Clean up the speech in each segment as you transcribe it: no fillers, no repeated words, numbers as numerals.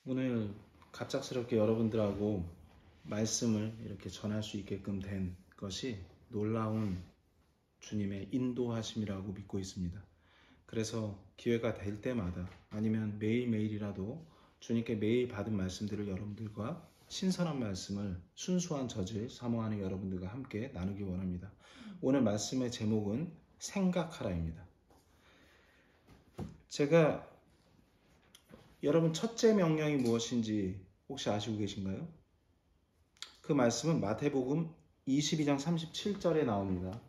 오늘 갑작스럽게 여러분들하고 말씀을 이렇게 전할 수 있게끔 된 것이 놀라운 주님의 인도하심이라고 믿고 있습니다. 그래서 기회가 될 때마다 아니면 매일매일이라도 주님께 매일 받은 말씀들을 여러분들과 신선한 말씀을 순수한 젖을 사모하는 여러분들과 함께 나누기 원합니다. 오늘 말씀의 제목은 생각하라입니다. 제가 여러분 첫째 명령이 무엇인지 혹시 아시고 계신가요? 그 말씀은 마태복음 22장 37절에 나옵니다.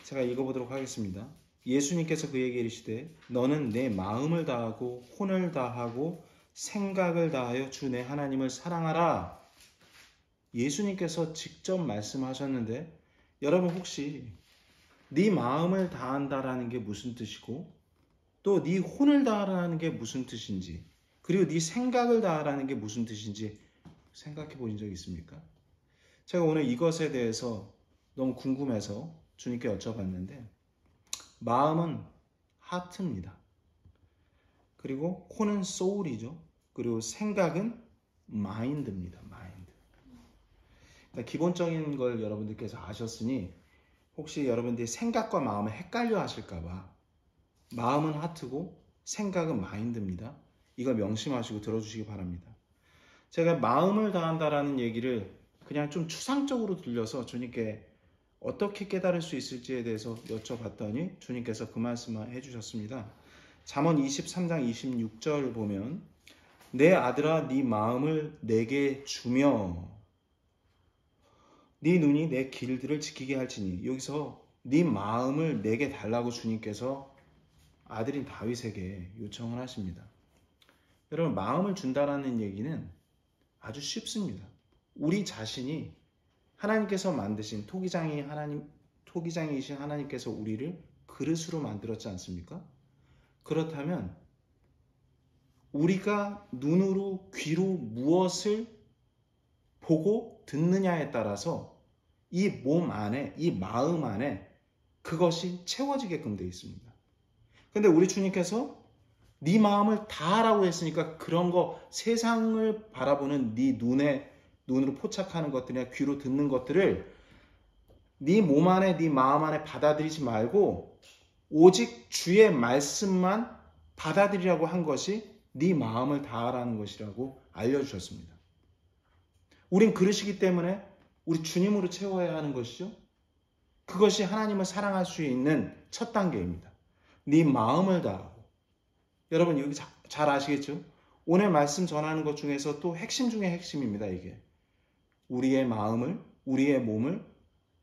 제가 읽어보도록 하겠습니다. 예수님께서 그에게 이르시되 너는 내 마음을 다하고 혼을 다하고 생각을 다하여 주 내 하나님을 사랑하라. 예수님께서 직접 말씀하셨는데 여러분 혹시 네 마음을 다한다라는 게 무슨 뜻이고 또 네 혼을 다하라는 게 무슨 뜻인지 그리고 네 생각을 다하라는 게 무슨 뜻인지 생각해 보신 적 있습니까? 제가 오늘 이것에 대해서 너무 궁금해서 주님께 여쭤봤는데 마음은 하트입니다. 그리고 혼은 soul이죠. 그리고 생각은 mind입니다. mind. 그러니까 기본적인 걸 여러분들께서 아셨으니 혹시 여러분들이 생각과 마음을 헷갈려 하실까 봐 마음은 하트고 생각은 마인드입니다. 이걸 명심하시고 들어주시기 바랍니다. 제가 마음을 다한다라는 얘기를 그냥 좀 추상적으로 들려서 주님께 어떻게 깨달을 수 있을지에 대해서 여쭤봤더니 주님께서 그 말씀을 해주셨습니다. 잠언 23장 26절 보면 내 아들아 네 마음을 내게 주며 네 눈이 내 길들을 지키게 할지니 여기서 네 마음을 내게 달라고 주님께서 아들인 다윗에게 요청을 하십니다. 여러분 마음을 준다라는 얘기는 아주 쉽습니다. 우리 자신이 하나님께서 만드신 토기장이신 하나님께서 우리를 그릇으로 만들었지 않습니까? 그렇다면 우리가 눈으로 귀로 무엇을 보고 듣느냐에 따라서 이 몸 안에 이 마음 안에 그것이 채워지게끔 되어 있습니다. 근데 우리 주님께서 네 마음을 다하라고 했으니까 그런 거 세상을 바라보는 네 눈으로 포착하는 것들이나 귀로 듣는 것들을 네 몸 안에 네 마음 안에 받아들이지 말고 오직 주의 말씀만 받아들이라고 한 것이 네 마음을 다하라는 것이라고 알려주셨습니다. 우린 그릇이기 때문에 우리 주님으로 채워야 하는 것이죠. 그것이 하나님을 사랑할 수 있는 첫 단계입니다. 네 마음을 다하고 여러분 여기 잘 아시겠죠? 오늘 말씀 전하는 것 중에서 또 핵심 중에 핵심입니다. 이게 우리의 마음을 우리의 몸을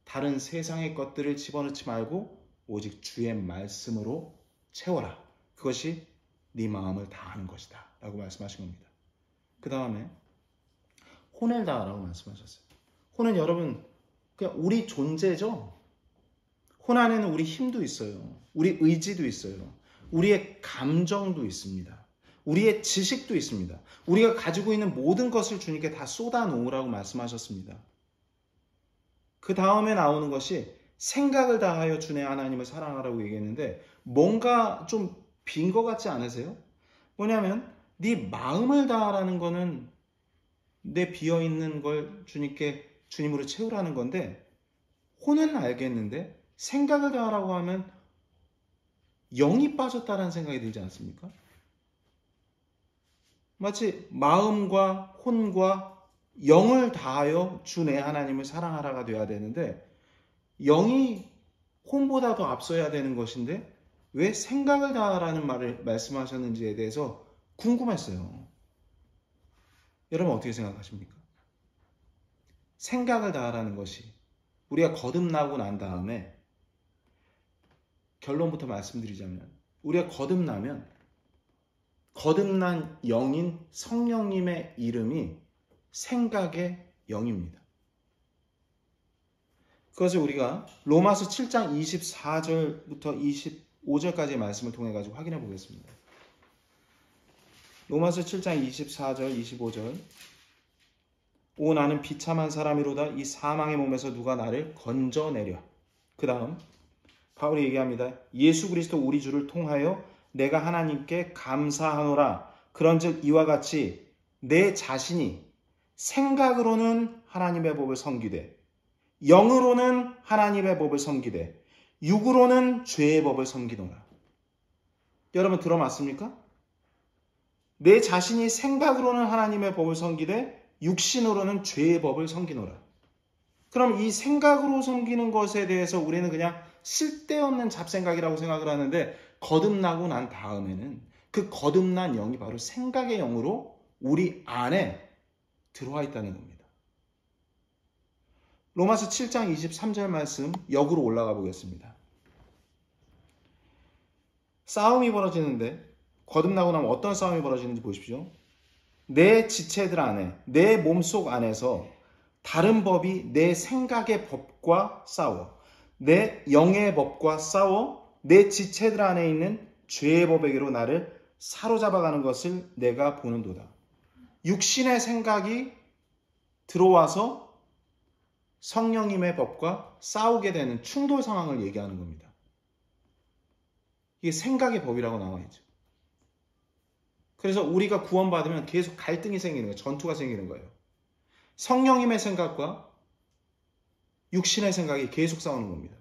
다른 세상의 것들을 집어넣지 말고 오직 주의 말씀으로 채워라. 그것이 네 마음을 다하는 것이다 라고 말씀하신 겁니다. 그 다음에 혼을 다하라고 말씀하셨어요. 혼은 여러분 그냥 우리 존재죠. 혼 안에는 우리 힘도 있어요. 우리 의지도 있어요. 우리의 감정도 있습니다. 우리의 지식도 있습니다. 우리가 가지고 있는 모든 것을 주님께 다 쏟아 놓으라고 말씀하셨습니다. 그 다음에 나오는 것이 생각을 다하여 주 내 하나님을 사랑하라고 얘기했는데 뭔가 좀 빈 것 같지 않으세요? 뭐냐면 네 마음을 다하라는 거는 내 비어있는 걸 주님으로 채우라는 건데 혼은 알겠는데 생각을 다하라고 하면 영이 빠졌다는 생각이 들지 않습니까? 마치 마음과 혼과 영을 다하여 주 내 하나님을 사랑하라가 돼야 되는데 영이 혼보다 더 앞서야 되는 것인데 왜 생각을 다하라는 말을 말씀하셨는지에 대해서 궁금했어요. 여러분 어떻게 생각하십니까? 생각을 다하라는 것이 우리가 거듭나고 난 다음에 결론부터 말씀드리자면 우리가 거듭난 영인 성령님의 이름이 생각의 영입니다. 그것을 우리가 로마서 7장 24절부터 25절까지의 말씀을 통해 가지고 확인해 보겠습니다. 로마서 7장 24절 25절 오 나는 비참한 사람이로다 이 사망의 몸에서 누가 나를 건져내랴. 그 다음 바울이 얘기합니다. 예수 그리스도 우리 주를 통하여 내가 하나님께 감사하노라. 그런즉 이와 같이 내 자신이 생각으로는 하나님의 법을 섬기되 영으로는 하나님의 법을 섬기되 육으로는 죄의 법을 섬기노라. 여러분 들어맞습니까? 내 자신이 생각으로는 하나님의 법을 섬기되 육신으로는 죄의 법을 섬기노라. 그럼 이 생각으로 섬기는 것에 대해서 우리는 그냥 쓸데없는 잡생각이라고 생각을 하는데 거듭나고 난 다음에는 그 거듭난 영이 바로 생각의 영으로 우리 안에 들어와 있다는 겁니다. 로마서 7장 23절 말씀 역으로 올라가 보겠습니다. 싸움이 벌어지는데 거듭나고 나면 어떤 싸움이 벌어지는지 보십시오. 내 지체들 안에, 내 몸속 안에서 다른 법이 내 생각의 법과 싸워, 내 영의 법과 싸워 내 지체들 안에 있는 죄의 법에게로 나를 사로잡아가는 것을 내가 보는도다. 육신의 생각이 들어와서 성령님의 법과 싸우게 되는 충돌 상황을 얘기하는 겁니다. 이게 생각의 법이라고 나와 있죠. 그래서 우리가 구원받으면 계속 갈등이 생기는 거예요. 전투가 생기는 거예요. 성령님의 생각과 육신의 생각이 계속 싸우는 겁니다.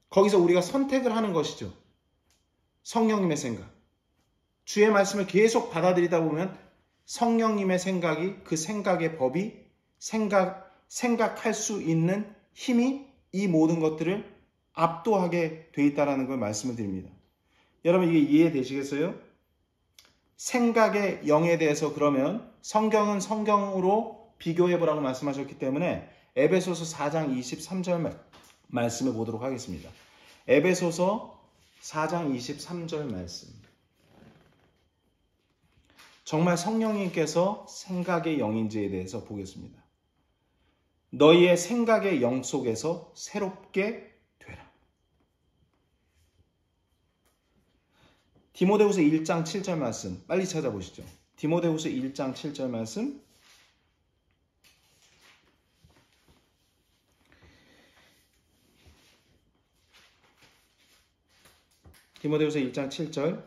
거기서 우리가 선택을 하는 것이죠. 성령님의 생각. 주의 말씀을 계속 받아들이다 보면 성령님의 생각이 그 생각의 법이 생각할 수 있는 힘이 이 모든 것들을 압도하게 돼 있다는 걸 말씀을 드립니다. 여러분 이게 이해되시겠어요? 생각의 영에 대해서 그러면 성경은 성경으로 비교해보라고 말씀하셨기 때문에 에베소서 4장 23절 말씀을 보도록 하겠습니다. 에베소서 4장 23절 말씀. 정말 성령님께서 생각의 영인지에 대해서 보겠습니다. 너희의 생각의 영 속에서 새롭게 되라. 디모데후서 1장 7절 말씀 빨리 찾아보시죠. 디모데후서 1장 7절 말씀. 디모데후서 1장 7절.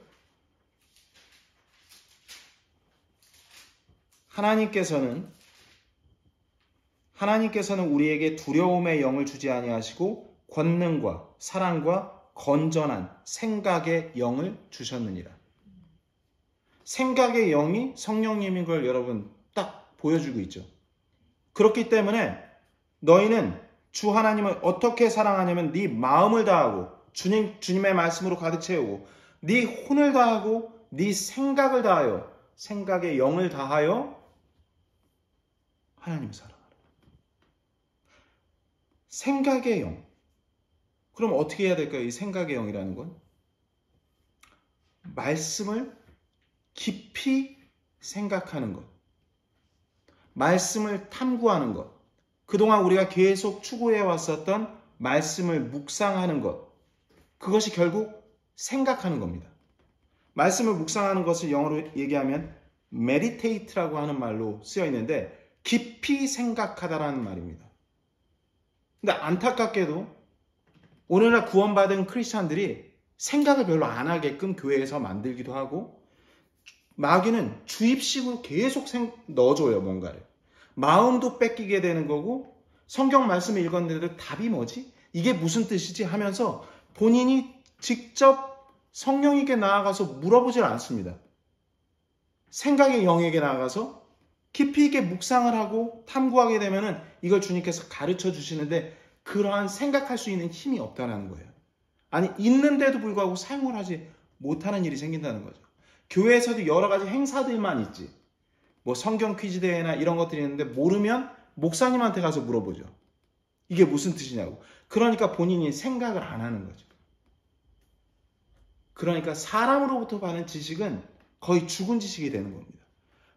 하나님께서는 우리에게 두려움의 영을 주지 아니하시고 권능과 사랑과 건전한 생각의 영을 주셨느니라. 생각의 영이 성령님인 걸 여러분 딱 보여주고 있죠. 그렇기 때문에 너희는 주 하나님을 어떻게 사랑하냐면 네 마음을 다하고 주님의 말씀으로 가득 채우고 네 혼을 다하고 네 생각을 다하여 생각의 영을 다하여 하나님을 사랑하라. 생각의 영. 그럼 어떻게 해야 될까요? 이 생각의 영이라는 건 말씀을 깊이 생각하는 것, 말씀을 탐구하는 것, 그동안 우리가 계속 추구해 왔었던 말씀을 묵상하는 것, 그것이 결국 생각하는 겁니다. 말씀을 묵상하는 것을 영어로 얘기하면 meditate라고 하는 말로 쓰여 있는데 깊이 생각하다라는 말입니다. 근데 안타깝게도 오늘날 구원받은 크리스찬들이 생각을 별로 안 하게끔 교회에서 만들기도 하고 마귀는 주입식으로 계속 넣어줘요. 뭔가를. 마음도 뺏기게 되는 거고 성경 말씀을 읽었는데도 답이 뭐지? 이게 무슨 뜻이지? 하면서 본인이 직접 성령에게 나아가서 물어보질 않습니다. 생각의 영에게 나아가서 깊이 있게 묵상을 하고 탐구하게 되면은 이걸 주님께서 가르쳐 주시는데 그러한 생각할 수 있는 힘이 없다는 거예요. 아니 있는데도 불구하고 사용을 하지 못하는 일이 생긴다는 거죠. 교회에서도 여러 가지 행사들만 있지. 뭐 성경 퀴즈 대회나 이런 것들이 있는데 모르면 목사님한테 가서 물어보죠. 이게 무슨 뜻이냐고. 그러니까 본인이 생각을 안 하는 거죠. 그러니까 사람으로부터 받는 지식은 거의 죽은 지식이 되는 겁니다.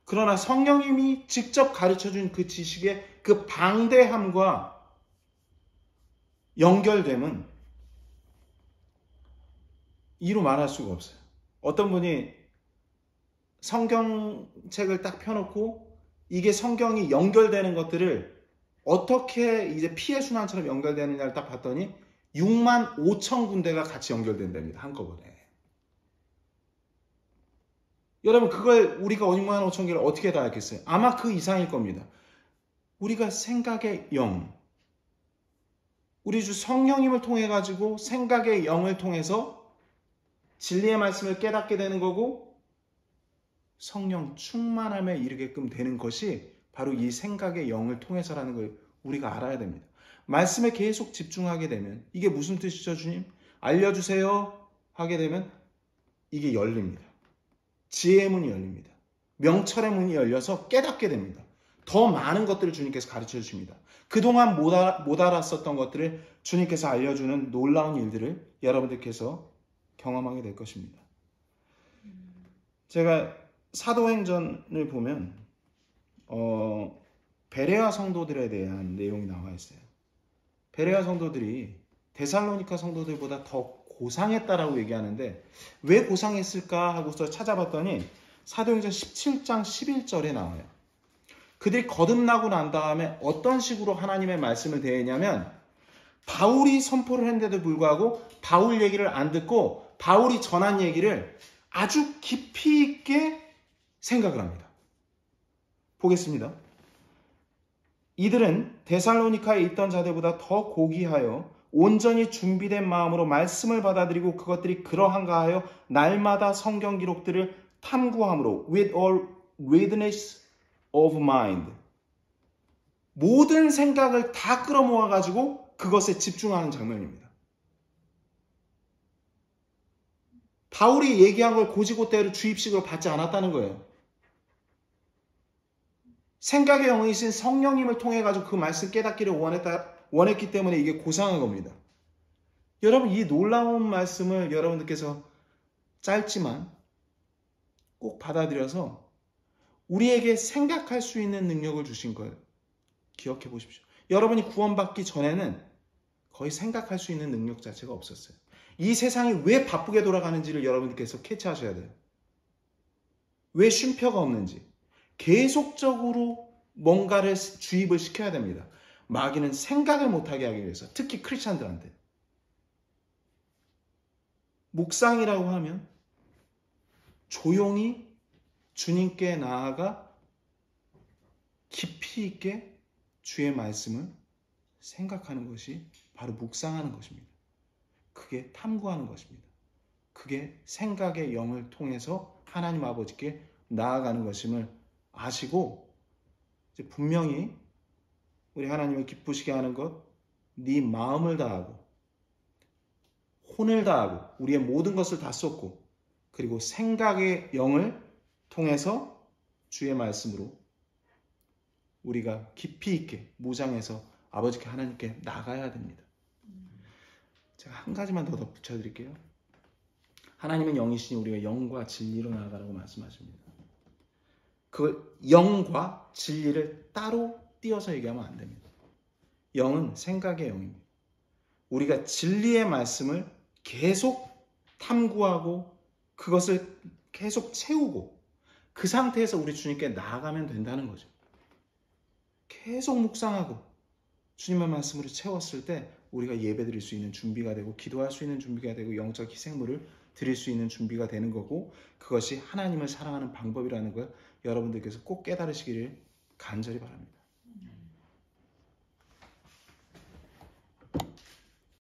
그러나 성령님이 직접 가르쳐준 그 지식의 그 방대함과 연결됨은 이루 말할 수가 없어요. 어떤 분이 성경책을 딱 펴놓고 이게 성경이 연결되는 것들을 어떻게 이제 피해 순환처럼 연결되느냐를 딱 봤더니 6만 5천 군데가 같이 연결된답니다. 한꺼번에. 여러분 그걸 우리가 5만 5천 개를 어떻게 다 알겠어요? 아마 그 이상일 겁니다. 우리가 생각의 영, 우리 주 성령님을 통해 가지고 생각의 영을 통해서 진리의 말씀을 깨닫게 되는 거고 성령 충만함에 이르게끔 되는 것이 바로 이 생각의 영을 통해서라는 걸 우리가 알아야 됩니다. 말씀에 계속 집중하게 되면 이게 무슨 뜻이죠, 주님? 알려주세요 하게 되면 이게 열립니다. 지혜의 문이 열립니다. 명철의 문이 열려서 깨닫게 됩니다. 더 많은 것들을 주님께서 가르쳐 주십니다. 그동안 못 알았었던 것들을 주님께서 알려주는 놀라운 일들을 여러분들께서 경험하게 될 것입니다. 제가 사도행전을 보면 베레아 성도들에 대한 내용이 나와 있어요. 베레아 성도들이 데살로니가 성도들보다 더 고상했다라고 얘기하는데 왜 고상했을까 하고서 찾아봤더니 사도행전 17장 11절에 나와요. 그들이 거듭나고 난 다음에 어떤 식으로 하나님의 말씀을 대했냐면 바울이 선포를 했는데도 불구하고 바울 얘기를 안 듣고 바울이 전한 얘기를 아주 깊이 있게 생각을 합니다. 보겠습니다. 이들은 데살로니카에 있던 자들보다 더 고귀하여 온전히 준비된 마음으로 말씀을 받아들이고 그것들이 그러한가 하여 날마다 성경 기록들을 탐구함으로 with all readiness of mind 모든 생각을 다 끌어모아가지고 그것에 집중하는 장면입니다. 바울이 얘기한 걸 고지고대로 주입식으로 받지 않았다는 거예요. 생각의 영이신 성령님을 통해 가지고 그 말씀 깨닫기를 원했기 때문에 이게 고상한 겁니다. 여러분 이 놀라운 말씀을 여러분들께서 짧지만 꼭 받아들여서 우리에게 생각할 수 있는 능력을 주신 걸 기억해 보십시오. 여러분이 구원받기 전에는 거의 생각할 수 있는 능력 자체가 없었어요. 이 세상이 왜 바쁘게 돌아가는지를 여러분들께서 캐치하셔야 돼요. 왜 쉼표가 없는지. 계속적으로 뭔가를 주입을 시켜야 됩니다. 마귀는 생각을 못하게 하기 위해서. 특히 크리스찬들한테. 묵상이라고 하면 조용히 주님께 나아가 깊이 있게 주의 말씀을 생각하는 것이 바로 묵상하는 것입니다. 그게 탐구하는 것입니다. 그게 생각의 영을 통해서 하나님 아버지께 나아가는 것임을 아시고 이제 분명히 우리 하나님을 기쁘시게 하는 것, 네 마음을 다하고 혼을 다하고 우리의 모든 것을 다 쏟고 그리고 생각의 영을 통해서 주의 말씀으로 우리가 깊이 있게 무장해서 아버지께 하나님께 나가야 됩니다. 제가 한 가지만 더 덧붙여드릴게요. 하나님은 영이시니 우리가 영과 진리로 나아가라고 말씀하십니다. 그 영과 진리를 따로 띄어서 얘기하면 안 됩니다. 영은 생각의 영입니다. 우리가 진리의 말씀을 계속 탐구하고 그것을 계속 채우고 그 상태에서 우리 주님께 나아가면 된다는 거죠. 계속 묵상하고 주님의 말씀으로 채웠을 때 우리가 예배드릴 수 있는 준비가 되고 기도할 수 있는 준비가 되고 영적 희생물을 드릴 수 있는 준비가 되는 거고 그것이 하나님을 사랑하는 방법이라는 걸 여러분들께서 꼭 깨달으시기를 간절히 바랍니다.